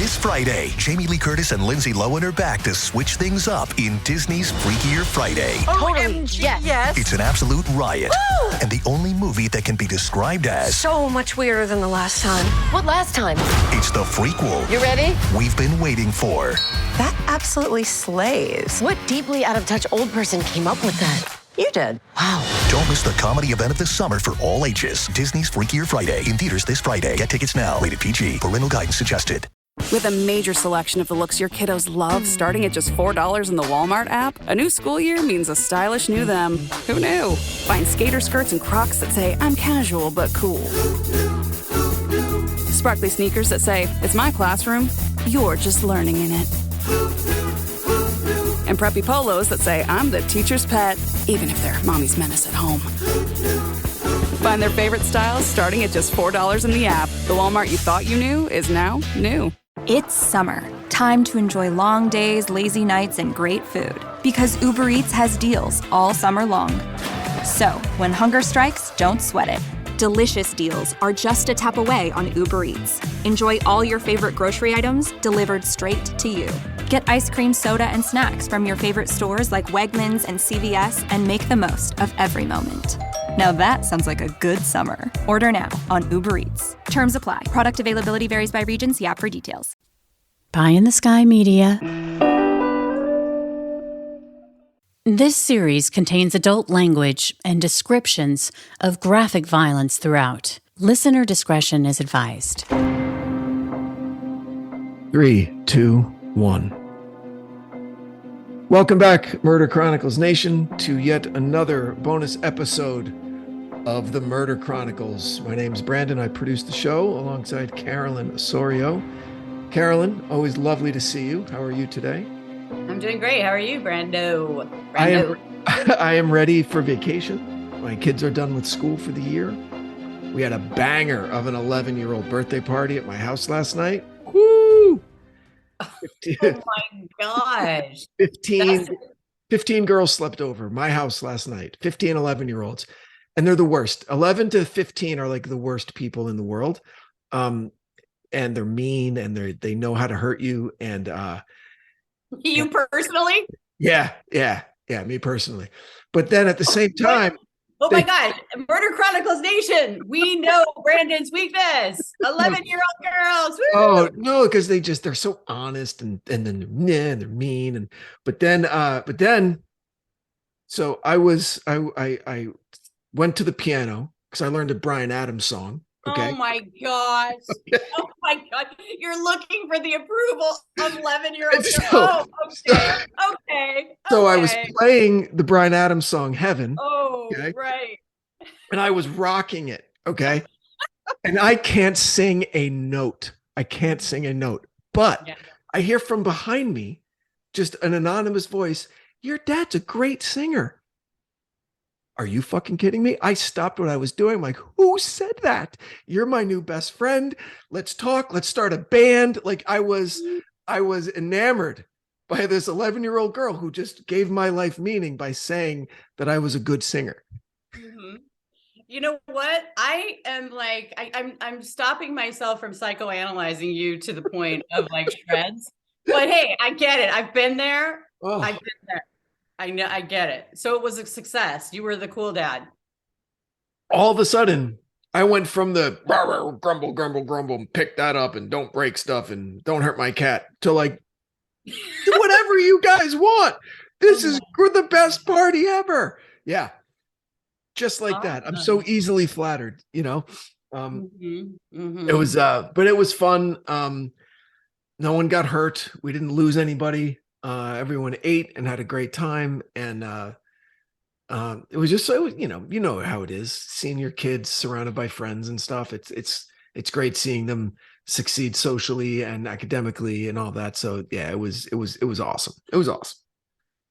This Friday, Jamie Lee Curtis and Lindsay Lohan are back to switch things up in Disney's Freakier Friday. Totally. Yes. It's an absolute riot. Woo! And the only movie that can be described as So much weirder than the last time. What last time? it's the frequel You ready? we've been waiting for. That absolutely slays. What deeply out of touch old person came up with that? You did. Wow. Don't miss the comedy event of the summer for all ages. Disney's Freakier Friday in theaters this Friday. Get tickets now. Rated PG. Parental guidance suggested. With a major selection of the looks your kiddos love starting at just $4 in the Walmart app, a new school year means a stylish new them. Who knew? Find skater skirts and Crocs that say, I'm casual but cool. Sparkly sneakers that say, it's my classroom, you're just learning in it. And preppy polos that say, I'm the teacher's pet, even if they're mommy's menace at home. Find their favorite styles starting at just $4 in the app. The Walmart you thought you knew is now new. It's summer. Time to enjoy long days, lazy nights, and great food. Because Uber Eats has deals all summer long. So, when hunger strikes, don't sweat it. Delicious deals are just a tap away on Uber Eats. Enjoy all your favorite grocery items delivered straight to you. Get ice cream, soda, and snacks from your favorite stores like Wegmans and CVS and make the most of every moment. Now that sounds like a good summer. Order now on Uber Eats. Terms apply. Product availability varies by region. See app for details. Pie in the Sky Media. This series contains adult language and descriptions of graphic violence throughout. Listener discretion is advised. 3, 2, 1. Welcome back, Murder Chronicles Nation, to yet another bonus episode of the Murder Chronicles. My name's Brandon. I produce the show alongside Carolyn Osorio. Carolyn, always lovely to see you. How are you today? I'm doing great. How are you, Brando? I am ready for vacation. My kids are done with school for the year. We had a banger of an 11-year-old birthday party at my house last night. Woo! Oh my gosh. 15 girls slept over my house last night. 15, 11-year-olds. And they're the worst. 11 to 15 are like the worst people in the world. And they're mean and they know how to hurt you. And you personally? Yeah, me personally. But then at the same time, oh my God, Murder Chronicles Nation. We know Brandon's weakness. 11-year-old girls. Woo! Oh no, because they're so honest and then they're mean but then so I went to the piano because I learned a Bryan Adams song. Okay. Oh my gosh. Oh my God. You're looking for the approval of 11-year-olds. Okay. So I was playing the Bryan Adams song Heaven. Oh, okay? Right. And I was rocking it. Okay. And I can't sing a note. But yeah. I hear from behind me just an anonymous voice. Your dad's a great singer. Are you fucking kidding me? I stopped what I was doing. I'm like, who said that? You're my new best friend. Let's talk. Let's start a band. Like I was enamored by this 11-year-old girl who just gave my life meaning by saying that I was a good singer. Mm-hmm. You know what? I am like, I'm stopping myself from psychoanalyzing you to the point of like shreds. But hey, I get it. I've been there. Oh. I've been there. I know, I get it. So it was a success. You were the cool dad. All of a sudden, I went from the grumble, pick that up and don't break stuff and don't hurt my cat to like, do whatever you guys want. We're the best party ever. Yeah. Just like that. I'm so easily flattered, you know? It was, but it was fun. No one got hurt. We didn't lose anybody. Everyone ate and had a great time. And it was just so, you know how it is seeing your kids surrounded by friends and stuff. It's great seeing them succeed socially and academically and all that. So yeah, it was awesome. It was awesome.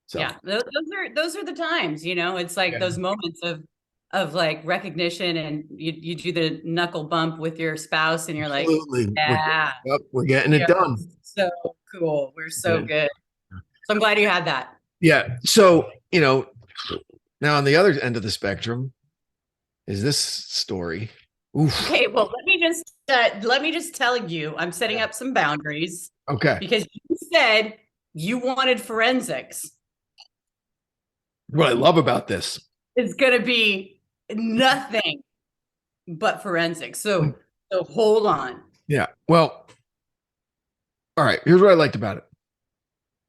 So yeah, those are the times, you know, it's like those moments of like recognition and you do the knuckle bump with your spouse and you're like, absolutely. Yeah, we're getting it done. So cool. We're so good. So I'm glad you had that. Yeah. So, you know, now on the other end of the spectrum is this story. Oof. Okay, well, let me let me just tell you, I'm setting up some boundaries. Okay. Because you said you wanted forensics. What I love about this is going to be nothing but forensics. So hold on. Yeah. Well, all right. Here's what I liked about it.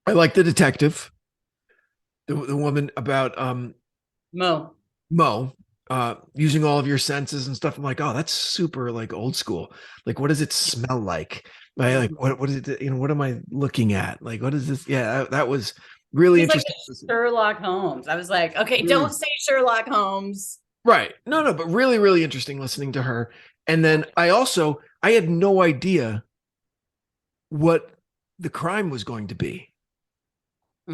I like the detective, the woman about Mo, using all of your senses and stuff. I'm like, oh, that's super like old school. Like, what does it smell like? Like, what is it? You know, what am I looking at? Like, what is this? Yeah, that was really interesting. Like Sherlock Holmes. I was like, okay, don't say Sherlock Holmes. Right. No, but really, really interesting listening to her. And then I had no idea what the crime was going to be.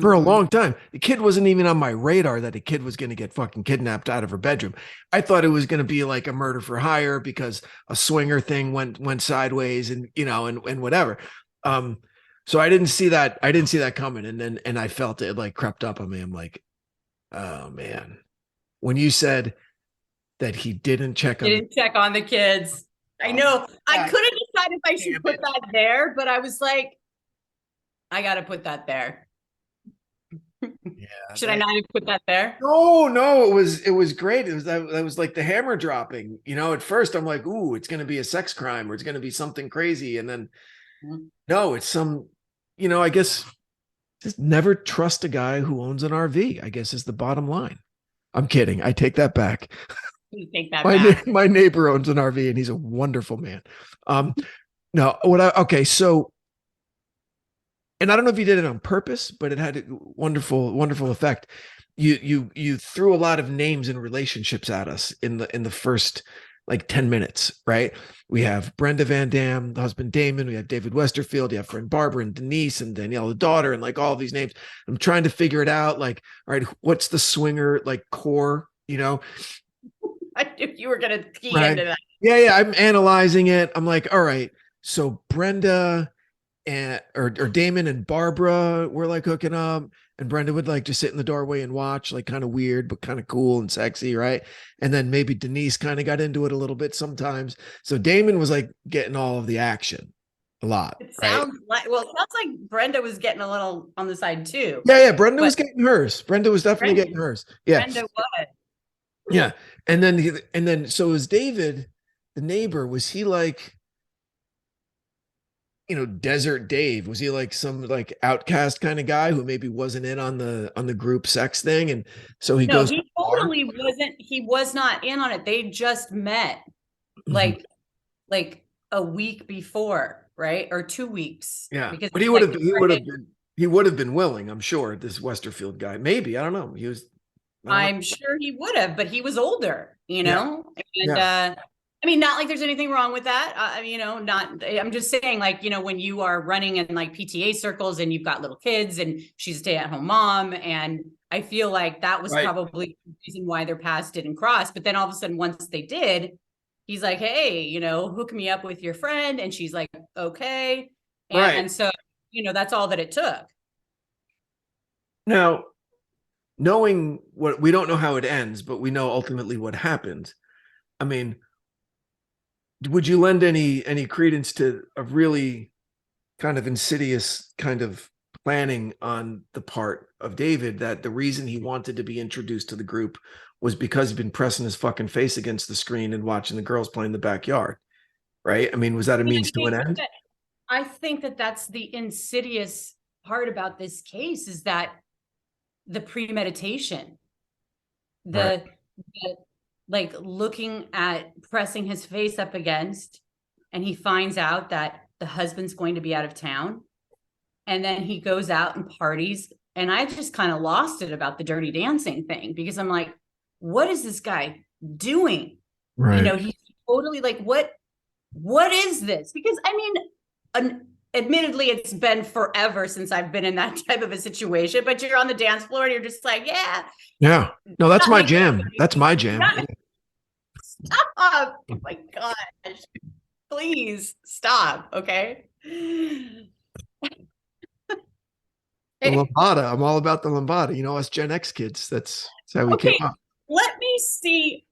For a long time. The kid wasn't even on my radar that a kid was going to get fucking kidnapped out of her bedroom. I thought it was going to be like a murder for hire because a swinger thing went sideways and, you know, and whatever. So I didn't see that. I didn't see that coming. And I felt it like crept up on me. I'm like, oh man. When you said that he didn't check on the kids. I know. I couldn't decide if I should put that there, but I was like, I got to put that there. Yeah. Should I not have put that there? No, it was great. That was like the hammer dropping. You know, at first I'm like, ooh, it's gonna be a sex crime or it's gonna be something crazy. And then no, it's some, you know, I guess just never trust a guy who owns an RV, I guess is the bottom line. I'm kidding. I take that back. You take that back. My neighbor owns an RV and he's a wonderful man. No, so and I don't know if you did it on purpose, but it had a wonderful, wonderful effect. You threw a lot of names and relationships at us in the first like 10 minutes, right? We have Brenda Van Dam, the husband Damon, we have David Westerfield, you have friend Barbara and Denise and Danielle, the daughter, and like all these names. I'm trying to figure it out. Like, all right, what's the swinger like core, you know? I knew you were gonna key into that. Yeah. I'm analyzing it. I'm like, all right, so Brenda or Damon and Barbara were like hooking up, and Brenda would like just sit in the doorway and watch, like kind of weird, but kind of cool and sexy, right? And then maybe Denise kind of got into it a little bit sometimes. So Damon was like getting all of the action a lot. It sounds like Brenda was getting a little on the side too. Yeah. Brenda was getting hers. Brenda was definitely getting hers. Yeah. Brenda was. Yeah. And then so was David, the neighbor, was he like, you know, Desert Dave? Was he like some like outcast kind of guy who maybe wasn't in on the group sex thing? And so he goes. He totally wasn't. He was not in on it. They just met like a week before, right? Or 2 weeks. Yeah. Because but he would have been willing, I'm sure, this Westerfield guy. Maybe. I don't know. I'm sure he would have, but he was older, you know? And I mean, not like there's anything wrong with that. You know, I'm just saying, like, you know, when you are running in like PTA circles and you've got little kids and she's a stay-at-home mom, and I feel like that was probably the reason why their paths didn't cross. But then all of a sudden, once they did, he's like, hey, you know, hook me up with your friend. And she's like, okay. And so, you know, that's all that it took. Now, knowing what we don't know how it ends, but we know ultimately what happened. I mean, would you lend any credence to a really kind of insidious kind of planning on the part of David, that the reason he wanted to be introduced to the group was because he'd been pressing his fucking face against the screen and watching the girls play in the backyard, right? I mean, was that a means to an end? I think that that's the insidious part about this case, is that the premeditation, the like looking at pressing his face up against, and he finds out that the husband's going to be out of town. And then he goes out and parties. And I just kind of lost it about the Dirty Dancing thing, because I'm like, what is this guy doing? Right. You know, he's totally like, what is this? Because I mean, admittedly, it's been forever since I've been in that type of a situation, but you're on the dance floor and you're just like, yeah. No, that's my jam. That's my jam. Stop. Oh my gosh. Please stop. Okay. The lambada. I'm all about the lambada. You know, us Gen X kids. That's how we came up. Let me see.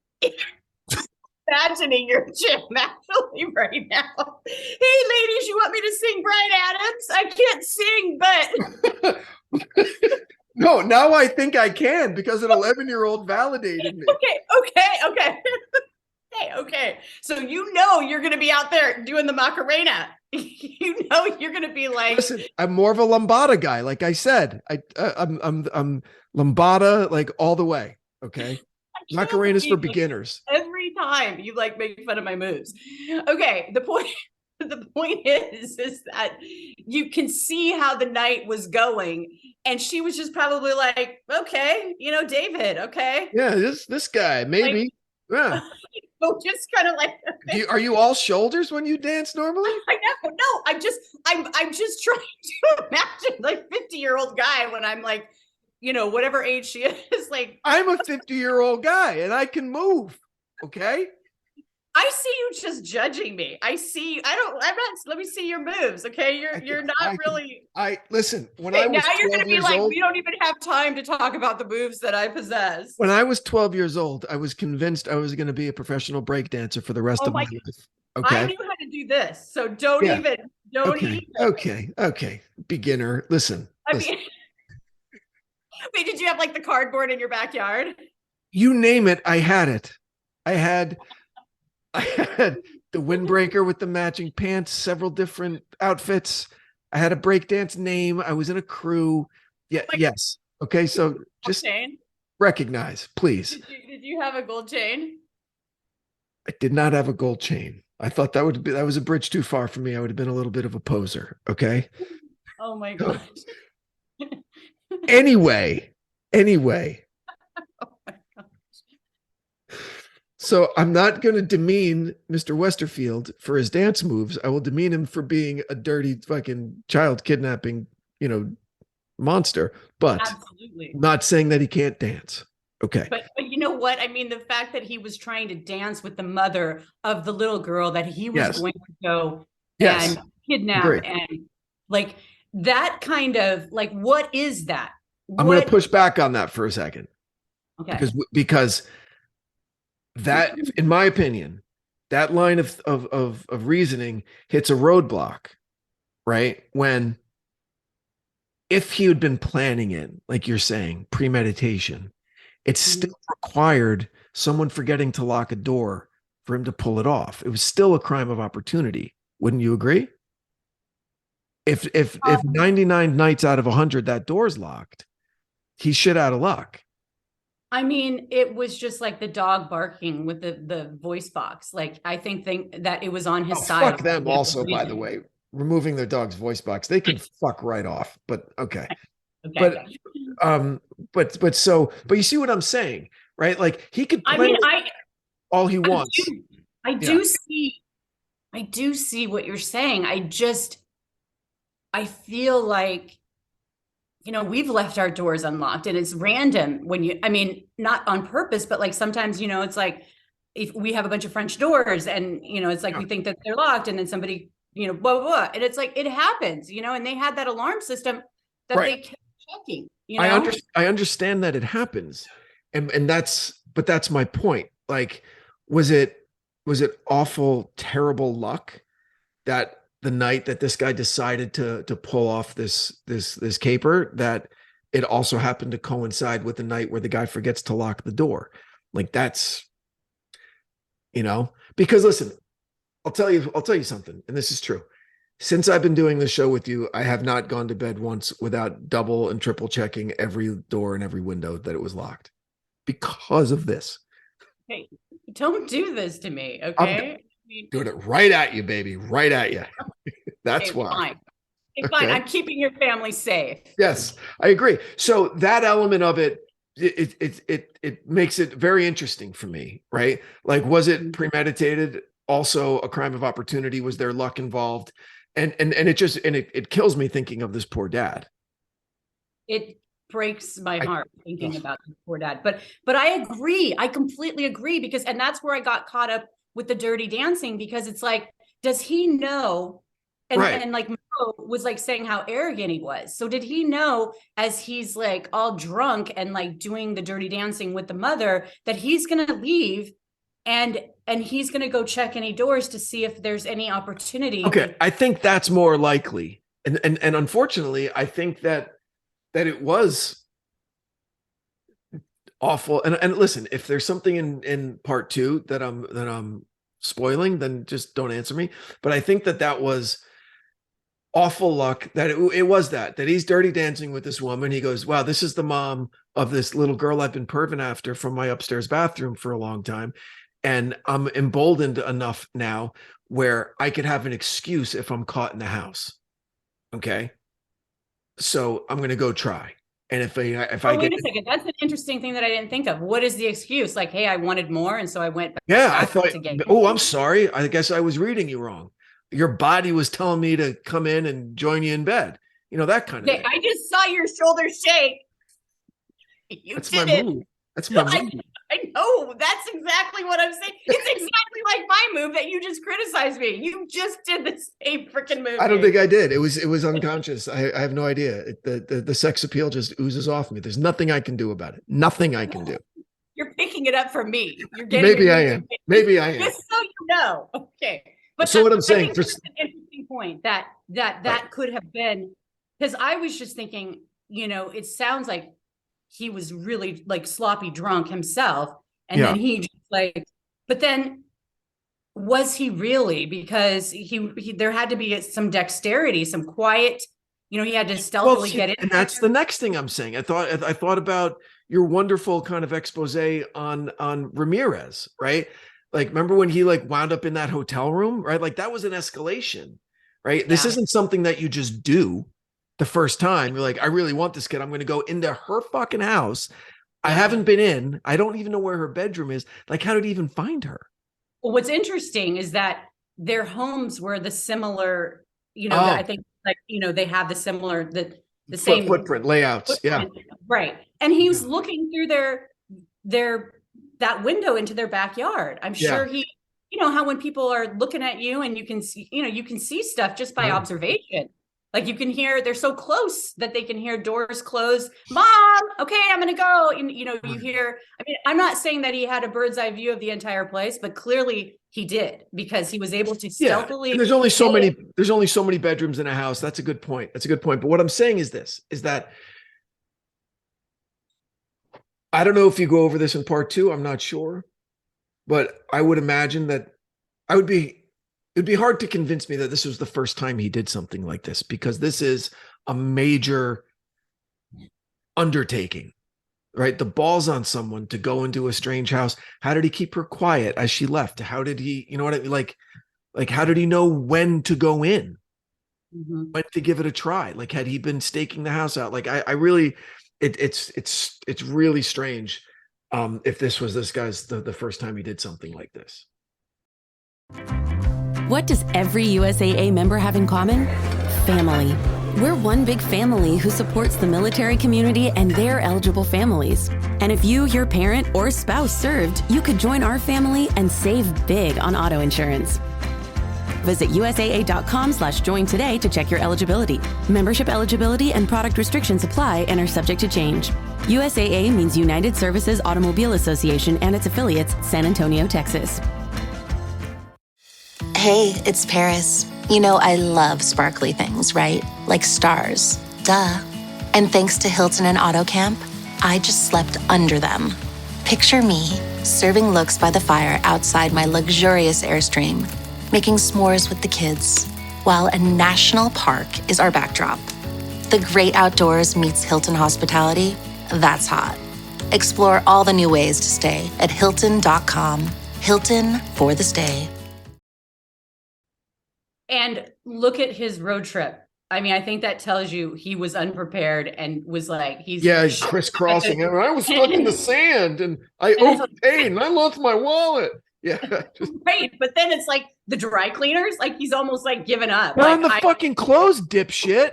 imagining your gym actually right now. Hey, ladies, you want me to sing Bryan Adams? I can't sing, but No, now I think I can because an 11-year-old validated me. Okay. So you're going to be out there doing the Macarena. You're going to be like. Listen, I'm more of a lambada guy. Like I said, I'm lambada like all the way. Okay, Macarena's for beginners. Every time you like make fun of my moves. Okay, the point is that you can see how the night was going, and she was just probably like, okay, David, okay, yeah, this guy maybe, yeah. So just kind of like, are you all shoulders when you dance normally? I know, no, I'm just trying to imagine like 50-year-old guy when I'm like, whatever age she is, like I'm a 50-year-old guy and I can move. Okay. I see you just judging me. I'm not, let me see your moves. Okay. You're not really. Listen, when I was now you're going to be like, old, we don't even have time to talk about the moves that I possess. When I was 12 years old, I was convinced I was going to be a professional break dancer for the rest of my life. Okay. I knew how to do this. So don't even. Okay. Beginner. Listen. Mean, wait, did you have like the cardboard in your backyard? You name it. I had it. I had the windbreaker with the matching pants, several different outfits. I had a breakdance name. I was in a crew. Yeah. Yes. Okay. So just recognize, please. Did you have a gold chain? I did not have a gold chain. I thought that was a bridge too far for me. I would have been a little bit of a poser. Okay. Oh my gosh. Anyway. So I'm not going to demean Mr. Westerfield for his dance moves. I will demean him for being a dirty fucking child kidnapping, monster, but absolutely not saying that he can't dance. Okay. But you know what? I mean, the fact that he was trying to dance with the mother of the little girl that he was going to go and kidnap and like that kind of like, what is that? I'm going to push back on that for a second. Okay. Because that, in my opinion, that line of reasoning hits a roadblock, right? When if he had been planning it, like you're saying, premeditation, it still required someone forgetting to lock a door for him to pull it off. It was still a crime of opportunity. Wouldn't you agree? If 99 nights out of 100 that door's locked, he's shit out of luck. I mean, it was just like the dog barking with the voice box. Like, I think that it was on his side. Fuck them also, by the way. Removing their dog's voice box. They can fuck right off, but okay. But you see what I'm saying, right? Like he could play all he wants. I do see what you're saying. I feel like, we've left our doors unlocked and it's random not on purpose, but like sometimes, it's like if we have a bunch of French doors and, it's like we think that they're locked and then somebody, blah, blah, blah. And it's like, it happens, and they had that alarm system that they kept checking, I understand that it happens. And that's my point. Like, was it awful, terrible luck that the night that this guy decided to pull off this caper, that it also happened to coincide with the night where the guy forgets to lock the door? Like that's, because listen, I'll tell you something. And this is true. Since I've been doing this show with you, I have not gone to bed once without double and triple checking every door and every window that it was locked because of this. Hey, don't do this to me. Okay. Doing it right at you, baby. Right at you. That's why. Fine. It's fine. I'm keeping your family safe. Yes, I agree. So that element of it makes it very interesting for me, right? Like, was it premeditated? Also a crime of opportunity? Was there luck involved? And it kills me thinking of this poor dad. It breaks my heart thinking about the poor dad. But I agree. I completely agree and that's where I got caught up with the dirty dancing, because it's like, does he know? And like Mo was like saying how arrogant he was. So did he know, as he's like all drunk and like doing the dirty dancing with the mother, that he's going to leave and he's going to go check any doors to see if there's any opportunity. Okay, I think that's more likely, and unfortunately, I think that it was awful. And listen, if there's something in part 2 that I'm spoiling, then just don't answer me. But I think that was awful luck, that it was that he's dirty dancing with this woman. He goes, wow, this is the mom of this little girl I've been perving after from my upstairs bathroom for a long time. And I'm emboldened enough now where I could have an excuse if I'm caught in the house. Okay. So I'm going to go try. And if I wait a second, that's an interesting thing that I didn't think of. What is the excuse? Like, hey, I wanted more, and so I went back. Yeah, I thought, oh, I'm sorry. I guess I was reading you wrong. Your body was telling me to come in and join you in bed. You know, that kind of thing. I just saw your shoulders shake. That's my move. That's my move. I know. That's exactly what I'm saying. It's exactly like my move that you just criticized me. You just did the same freaking move. I don't think I did. It was unconscious. I have no idea. The sex appeal just oozes off me. There's nothing I can do about it. Nothing I can do. You're picking it up from me. You're getting Maybe I am. Maybe I am. Just so you know. Okay. But so what I'm saying, that's an interesting point that right. Could have been, because I was just thinking, you know, it sounds like he was really like sloppy drunk himself. And then he just like, but then was he really? Because he there had to be some dexterity, some quiet, you know, he had to stealthily get in. And that's the next thing I'm saying. I thought about your wonderful kind of expose on Ramirez, right? Like, remember when he like wound up in that hotel room, right? Like that was an escalation, right? Yeah. This isn't something that you just do the first time. You're like, I really want this kid. I'm going to go into her fucking house. I haven't been in. I don't even know where her bedroom is. Like, how did he even find her? Well, what's interesting is that their homes were the similar, you know, I think like, you know, they have the similar, the same footprint layouts. Yeah. Right. And he was looking through that window into their backyard. I'm sure he, you know, how when people are looking at you and you can see, you know, you can see stuff just by observation. Like you can hear, they're so close that they can hear doors close. Mom, okay, I'm going to go. And, you know, you hear, I mean, I'm not saying that he had a bird's eye view of the entire place, but clearly he did because he was able to stealthily. And there's only so many bedrooms in a house. That's a good point. But what I'm saying is that I don't know if you go over this in part 2. I'm not sure, but I would imagine that it'd be hard to convince me that this was the first time he did something like this, because this is a major undertaking, right? The ball's on someone to go into a strange house. How did he keep her quiet as she left? How did he, you know what I mean? Like how did he know when to go in, when to give it a try? Like, had he been staking the house out? Like, I really, it's really strange. If this was this guy's the first time he did something like this. What does every USAA member have in common? Family. We're one big family who supports the military community and their eligible families. And if you, your parent, or spouse served, you could join our family and save big on auto insurance. Visit USAA.com/join today to check your eligibility. Membership eligibility and product restrictions apply and are subject to change. USAA means United Services Automobile Association and its affiliates, San Antonio, Texas. Hey, it's Paris. You know I love sparkly things, right? Like stars. Duh. And thanks to Hilton and AutoCamp, I just slept under them. Picture me, serving looks by the fire outside my luxurious Airstream, making s'mores with the kids, while a national park is our backdrop. The great outdoors meets Hilton hospitality. That's hot. Explore all the new ways to stay at Hilton.com. Hilton for the stay. And look at his road trip. I mean, I think that tells you he was unprepared and was like, he's crisscrossing. I was stuck in the sand and I overpaid and I lost my wallet. Yeah. Right. But then it's like the dry cleaners, like he's almost like given up. On the fucking clothes, dipshit.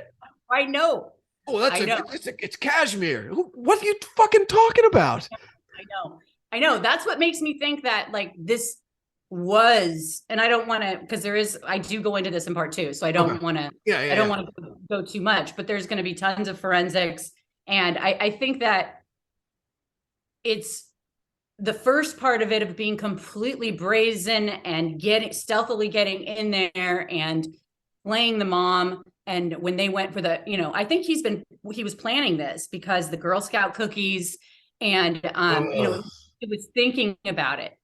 I know. Oh, it's cashmere. What are you fucking talking about? I know. That's what makes me think that like this was, and I don't want to, because I do go into this in part 2, so I don't want to, I don't want to go too much, but there's going to be tons of forensics. And I think that the first part of it of being completely brazen and stealthily getting in there and playing the mom. And when they went for the, I think he was planning this because the Girl Scout cookies and, he was thinking about it,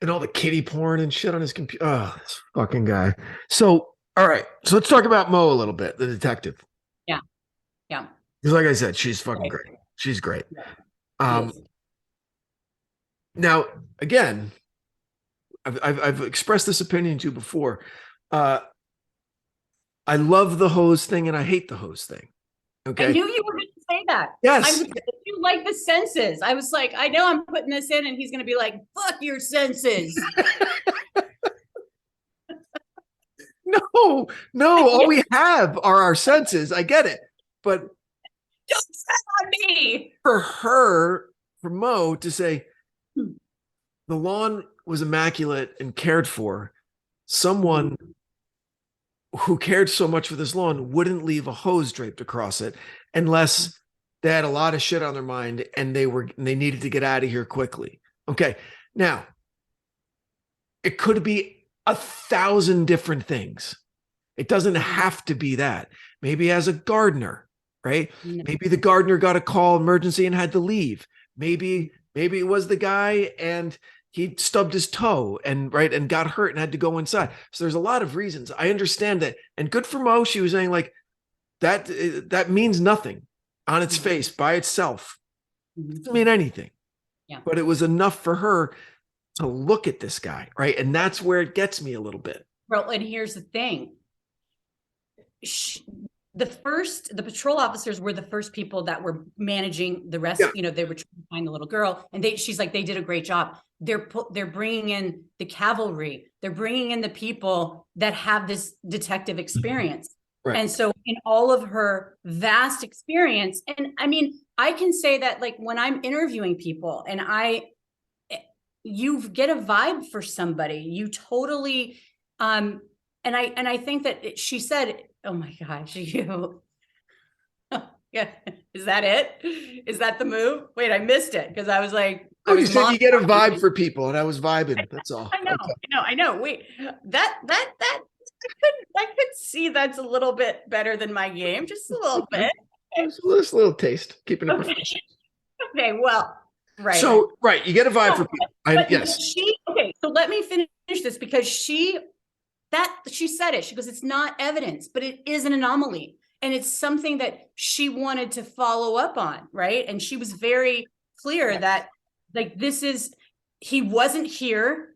And all the kiddie porn and shit on his computer. Oh, this fucking guy. So, all right. So let's talk about Mo a little bit, the detective. Yeah. Yeah. Because like I said, she's fucking great. She's great. Yeah. Now, again, I've expressed this opinion to you before. I love the hose thing and I hate the hose thing. Okay. I knew you were going to say that. Yes. You like the senses. I was like, I know I'm putting this in and he's going to be like, fuck your senses. No, all we have are our senses. I get it. But don't set on me. For Mo to say the lawn was immaculate and cared for, someone who cared so much for this lawn wouldn't leave a hose draped across it unless they had a lot of shit on their mind and they needed to get out of here quickly. Okay. Now, it could be 1,000 different things. It doesn't have to be that. Maybe as a gardener, right? No. Maybe the gardener got a call emergency and had to leave. Maybe it was the guy and he stubbed his toe and got hurt and had to go inside. So there's a lot of reasons. I understand that. And good for Mo. She was saying like that means nothing on its face by itself. It doesn't mean anything. Yeah. But it was enough for her to look at this guy, right? And that's where it gets me a little bit. Well, and here's the thing. The patrol officers were the first people that were managing the rest. Yeah. They were trying to find the little girl, and she's like, they did a great job. They're bringing in the cavalry. They're bringing in the people that have this detective experience. Right. And so in all of her vast experience, and I mean, I can say that like when I'm interviewing people and you get a vibe for somebody, you totally, and I think that she said, oh my gosh, you, yeah, is that it? Is that the move? Wait, I missed it. Cause I was like, you said you get a vibe for people and I was vibing. That's all. I know. Wait, I could see that's a little bit better than my game. Just a little bit. Just a little taste. Keeping it professional. Okay, well, right. So, right, you get a vibe for people. Yes. Okay, so let me finish this because she said it. She goes, it's not evidence, but it is an anomaly. And it's something that she wanted to follow up on, right? And she was very clear that like he wasn't here.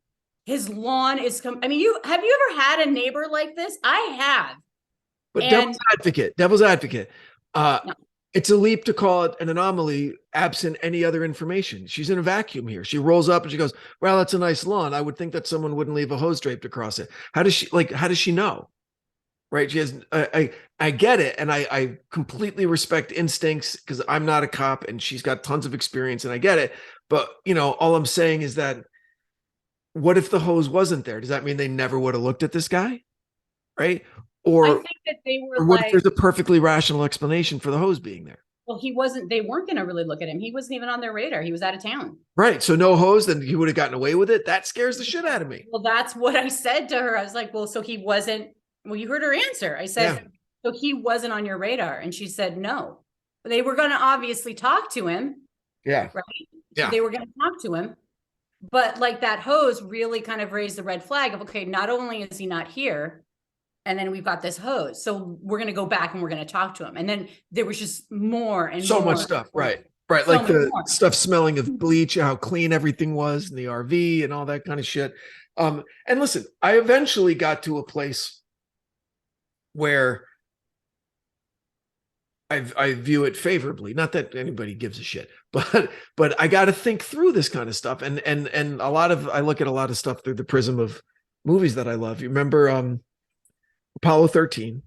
His lawn is have you ever had a neighbor like this? I have. But devil's advocate. No. It's a leap to call it an anomaly absent any other information. She's in a vacuum here. She rolls up and she goes, well, that's a nice lawn. I would think that someone wouldn't leave a hose draped across it. How does she know? Right. She has, I get it. And I completely respect instincts because I'm not a cop and she's got tons of experience and I get it. But all I'm saying is that what if the hose wasn't there? Does that mean they never would have looked at this guy? Right. Or I think that they were what if there's a perfectly rational explanation for the hose being there? Well, they weren't going to really look at him. He wasn't even on their radar. He was out of town. Right. So no hose, then he would have gotten away with it. That scares the shit out of me. Well, that's what I said to her. I was like, well, so he wasn't, you heard her answer. I said, so he wasn't on your radar. And she said, no. They were going to obviously talk to him. Yeah. Right. Yeah. They were going to talk to him. But like that hose really kind of raised the red flag of, okay, not only is he not here, and then we've got this hose. So we're going to go back and we're going to talk to him. And then there was just more and so more. Much stuff. Right. Right. So like the stuff smelling of bleach, how clean everything was in the RV and all that kind of shit. And listen, I eventually got to a place where I view it favorably. Not that anybody gives a shit, but I got to think through this kind of stuff. And I look at a lot of stuff through the prism of movies that I love. You remember, Apollo 13.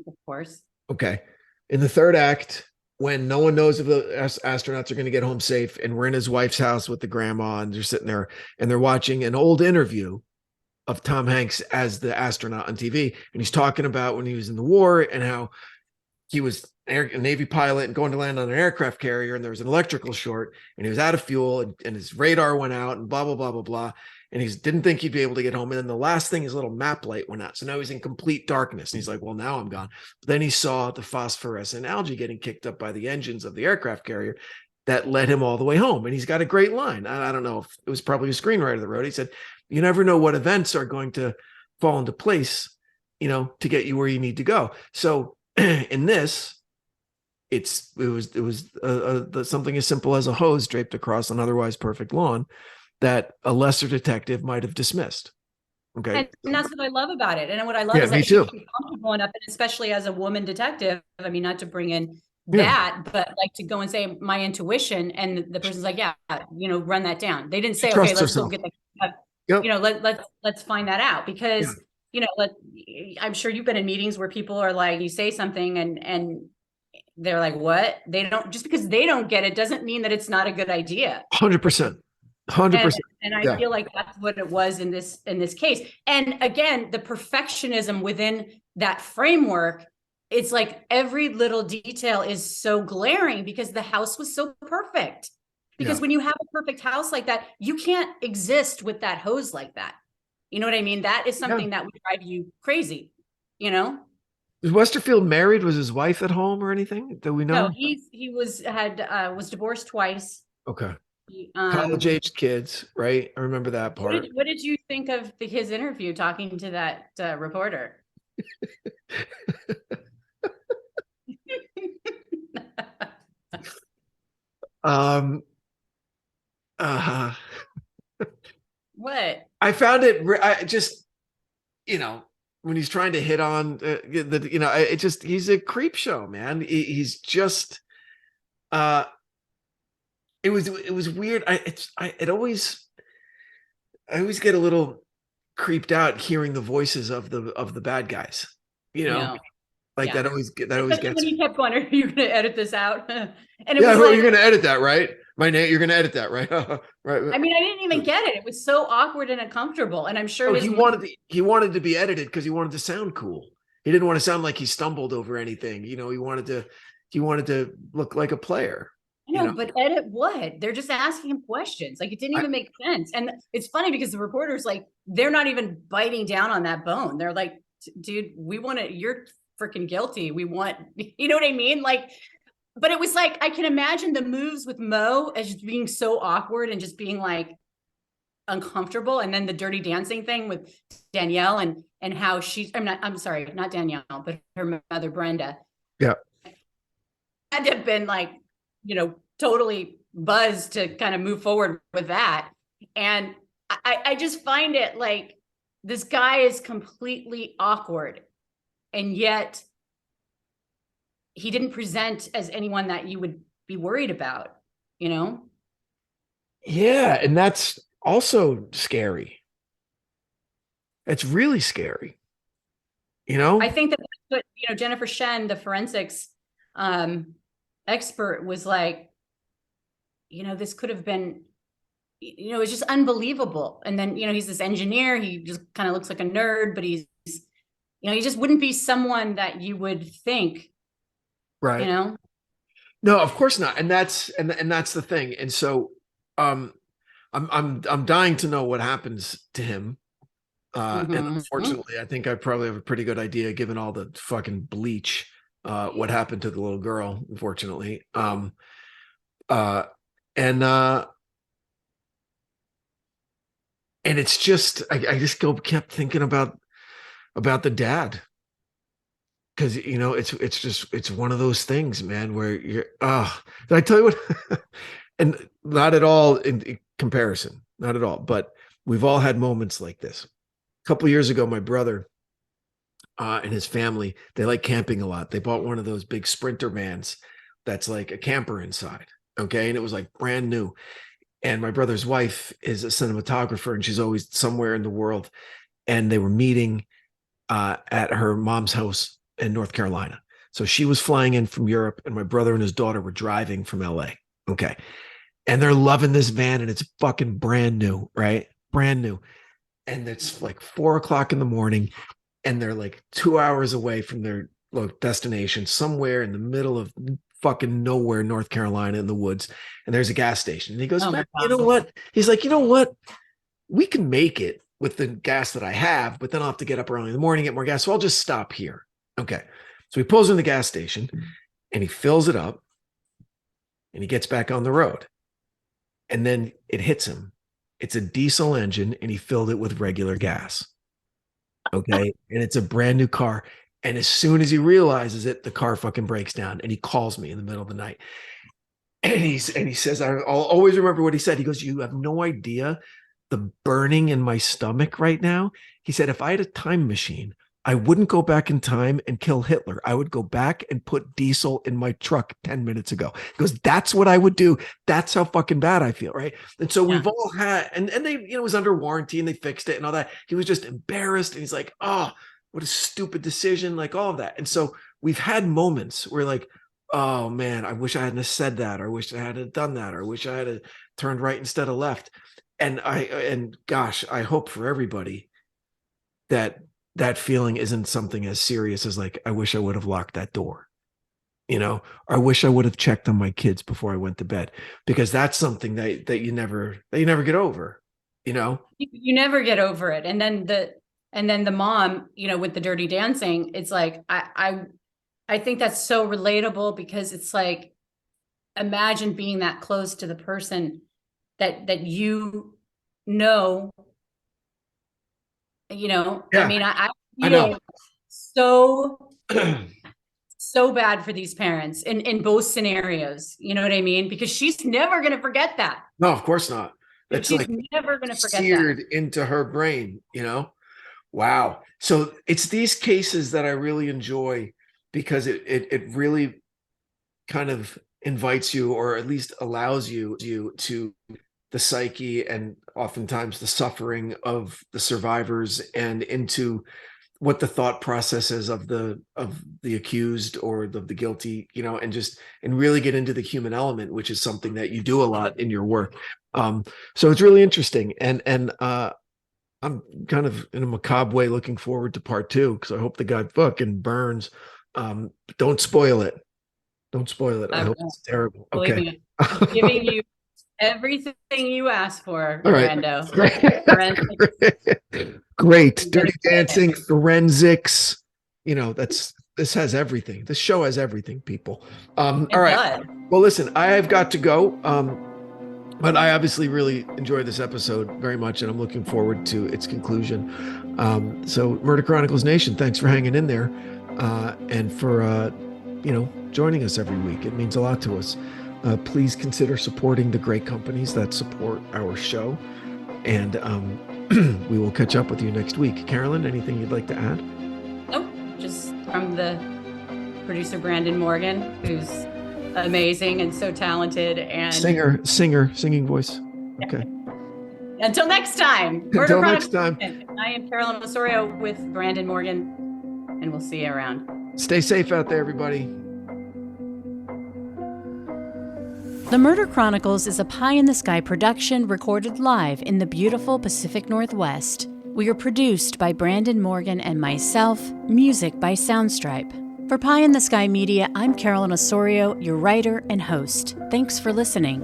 Of course. Okay. In the third act, when no one knows if the astronauts are going to get home safe, and we're in his wife's house with the grandma, and they're sitting there and they're watching an old interview of Tom Hanks as the astronaut on TV. And he's talking about when he was in the war and how he was a Navy pilot and going to land on an aircraft carrier, and there was an electrical short, and he was out of fuel, and his radar went out, and blah blah blah blah blah, and he didn't think he'd be able to get home. And then the last thing, his little map light went out, so now he's in complete darkness. And he's like, "Well, now I'm gone." But then he saw the phosphorescent algae getting kicked up by the engines of the aircraft carrier. That led him all the way home, and he's got a great line. I don't know if it was probably a screenwriter that wrote it. He said, "You never know what events are going to fall into place, to get you where you need to go." So in this, it was something as simple as a hose draped across an otherwise perfect lawn that a lesser detective might have dismissed. Okay, and that's what I love about it. And what I love is me that too. she's comfortable enough, and especially as a woman detective. I mean, not to bring in that, but like to go and say my intuition, and the person's like, yeah, run that down. They didn't say, okay, let's go get the, let's find that out, because I'm sure you've been in meetings where people are like, you say something and they're like, what? They don't, just because they don't get it doesn't mean that it's not a good idea. 100%. 100%. And I feel like that's what it was in this case. And again, the perfectionism within that framework, it's like every little detail is so glaring because the house was so perfect. Because when you have a perfect house like that, you can't exist with that hose like that. You know what I mean? That is something that would drive you crazy, Was Westerfield married? Was his wife at home or anything? Do we know? No, he was divorced twice. Okay. College-aged kids, right? I remember that part. What did you think of his interview talking to that reporter? What? I found it. I just, when he's trying to hit on he's a creep show, man. He's just, it was weird. I always get a little creeped out hearing the voices of the bad guys, that always gets when he kept going, are you going to edit this out? And you're going to edit that, right? My name, you're going to edit that, right? Right. I mean, I didn't even get it. It was so awkward and uncomfortable. And I'm sure he wanted to be edited because he wanted to sound cool. He didn't want to sound like he stumbled over anything. He wanted to look like a player. I know, but edit what? They're just asking him questions. Like, it didn't even make sense. And it's funny because the reporters, like, they're not even biting down on that bone. They're like, dude, you're freaking guilty. We want, you know what I mean? Like, but it was like, I can imagine the moves with Mo as just being so awkward and just being like uncomfortable. And then the Dirty Dancing thing with Danielle and how I'm sorry, not Danielle, but her mother, Brenda. Yeah. Had to have been like, totally buzzed to kind of move forward with that. And I just find it like, this guy is completely awkward. And yet he didn't present as anyone that you would be worried about, Yeah. And that's also scary. It's really scary. I think that's what, Jennifer Shen, the forensics expert, was like, this could have been, it's just unbelievable. And then, he's this engineer. He just kind of looks like a nerd, but he's, he just wouldn't be someone that you would think, right. No, of course not. And that's the thing. And so, I'm dying to know what happens to him. And unfortunately, I think I probably have a pretty good idea, given all the fucking bleach, what happened to the little girl, unfortunately. And it's just, I just kept thinking about the dad, because it's one of those things, man, where you're did I tell you what? And not at all in comparison, not at all, but we've all had moments like this. A couple of years ago, my brother and his family, they like camping a lot. They bought one of those big Sprinter vans that's like a camper inside, okay, and it was like brand new. And my brother's wife is a cinematographer, and she's always somewhere in the world. And they were meeting at her mom's house in North Carolina. So she was flying in from Europe, and my brother and his daughter were driving from LA. Okay. And they're loving this van, and it's fucking brand new, right? Brand new. And it's like 4 o'clock in the morning, and they're like 2 hours away from their destination somewhere in the middle of fucking nowhere, North Carolina, in the woods, and there's a gas station. And he goes, "Man, you know what?" He's like, "You know what? We can make it with the gas that I have, but then I'll have to get up early in the morning, get more gas. So I'll just stop here." Okay. So he pulls in the gas station and he fills it up and he gets back on the road. And then it hits him. It's a diesel engine and he filled it with regular gas. Okay. And it's a brand new car. And as soon as he realizes it, the car fucking breaks down and he calls me in the middle of the night. And he says, I'll always remember what he said. He goes, "You have no idea the burning in my stomach right now." He said, "If I had a time machine, I wouldn't go back in time and kill Hitler. I would go back and put diesel in my truck 10 minutes ago." He goes, "That's what I would do. That's how fucking bad I feel." Right. And so we've all had, and they, it was under warranty and they fixed it and all that. He was just embarrassed. And he's like, "Oh, what a stupid decision." Like all of that. And so we've had moments where like, "Oh man, I wish I hadn't said that. Or I wish I hadn't done that. Or I wish I had turned right instead of left." And gosh, I hope for everybody that feeling isn't something as serious as like, "I wish I would have locked that door," or "I wish I would have checked on my kids before I went to bed," because that's something that you never get over, You never get over it. And then the mom, with the Dirty Dancing, it's like, I think that's so relatable, because it's like, imagine being that close to the person that Yeah. I mean, I know so bad for these parents in both scenarios. You know what I mean? Because she's never going to forget that. No, of course not. That's she's like never going to forget seared that into her brain, Wow. So it's these cases that I really enjoy, because it really kind of invites you, or at least allows you to the psyche and oftentimes the suffering of the survivors, and into what the thought process is of the accused or the guilty, and really get into the human element, which is something that you do a lot in your work. So it's really interesting. And I'm kind of in a macabre way looking forward to part 2, because I hope the guy fucking burns. Don't spoil it. Don't spoil it. I hope it's terrible. Okay. I'm giving you everything you asked for, All right. Brando. Great. Dirty Dancing, forensics. This has everything. This show has everything, people. All right. Well, listen, I have got to go. But I obviously really enjoyed this episode very much, and I'm looking forward to its conclusion. So Murder Chronicles Nation, thanks for hanging in there, and for joining us every week. It means a lot to us. Please consider supporting the great companies that support our show, and we will catch up with you next week. Carolyn, anything you'd like to add? Nope, just from the producer Branden Morgan, who's amazing and so talented, and singing voice. Okay. Until next time. Until next time. I am Carolyn Osorio with Branden Morgan, and we'll see you around. Stay safe out there, everybody. The Murder Chronicles is a pie-in-the-sky production recorded live in the beautiful Pacific Northwest. We are produced by Branden Morgan and myself, music by Soundstripe. For Pie in the Sky Media, I'm Carolyn Osorio, your writer and host. Thanks for listening.